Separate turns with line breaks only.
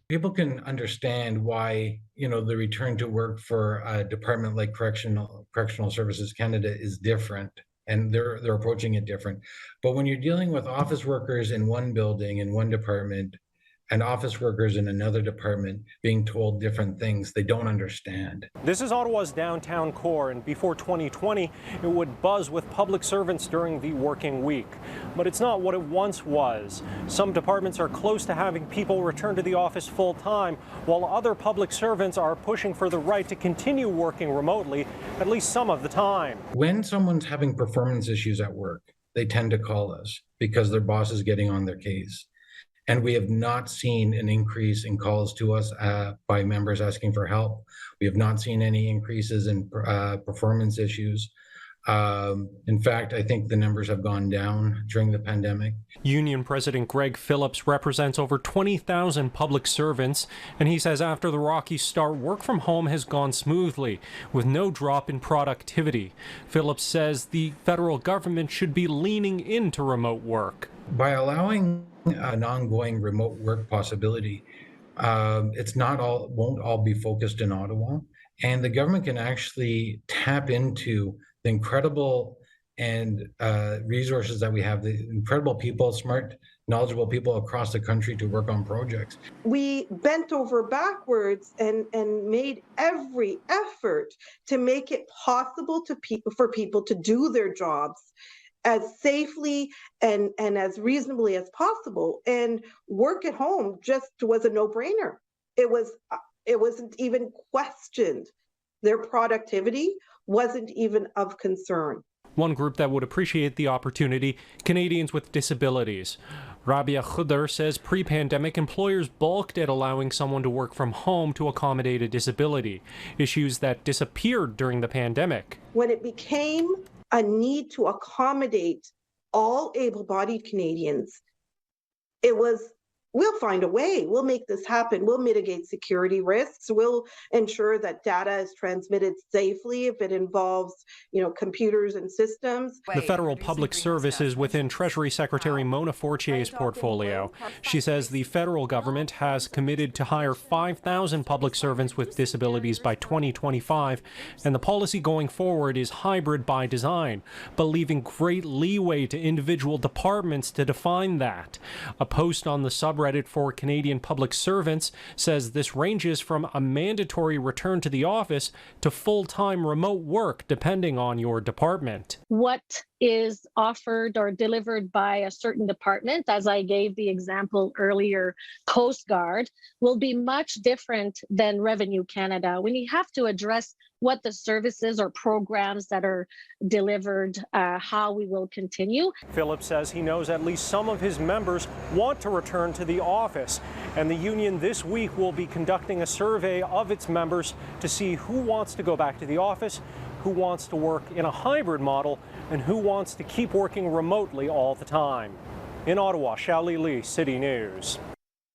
People can understand why, the return to work for a department like Correctional Services Canada is different, and they're approaching it different. But when you're dealing with office workers in one building, in one department, and office workers in another department being told different things, they don't understand.
This is Ottawa's downtown core, and before 2020, it would buzz with public servants during the working week. But it's not what it once was. Some departments are close to having people return to the office full time, while other public servants are pushing for the right to continue working remotely at least some of the time.
When someone's having performance issues at work, they tend to call us because their boss is getting on their case. And we have not seen an increase in calls to us by members asking for help. We have not seen any increases in performance issues. In fact, I think the numbers have gone down during the pandemic.
Union President Phillips represents over 20,000 public servants, and he says after the rocky start, work from home has gone smoothly, with no drop in productivity. Phillips says the federal government should be leaning into remote work.
By allowing an ongoing remote work possibility, won't all be focused in Ottawa, and the government can actually tap into the incredible and resources that we have, the incredible people, smart, knowledgeable people across the country to work on projects.
We bent over backwards and made every effort to make it possible for people to do their jobs as safely and as reasonably as possible, and work at home just was a no-brainer. It wasn't even questioned. Their productivity wasn't even of concern.
One group that would appreciate the opportunity, Canadians with disabilities. Rabia Khudar says pre-pandemic employers balked at allowing someone to work from home to accommodate a disability, issues that disappeared during the pandemic.
When it became a need to accommodate all able-bodied Canadians, it was, we'll find a way, we'll make this happen, we'll mitigate security risks, we'll ensure that data is transmitted safely if it involves, computers and systems.
The federal public service is within Treasury Secretary Mona Fortier's portfolio. She says the federal government has committed to hire 5,000 public servants with disabilities by 2025, and the policy going forward is hybrid by design, but leaving great leeway to individual departments to define that. A post on the subreddit for Canadian public servants says this ranges from a mandatory return to the office to full-time remote work, depending on your department.
What is offered or delivered by a certain department, as I gave the example earlier, Coast Guard, will be much different than Revenue Canada. We have to address what the services or programs that are delivered, how we will continue.
Phillips says he knows at least some of his members want to return to the office, and the union this week will be conducting a survey of its members to see who wants to go back to the office, who wants to work in a hybrid model, and who wants to keep working remotely all the time. In Ottawa, Shali Lee, City News.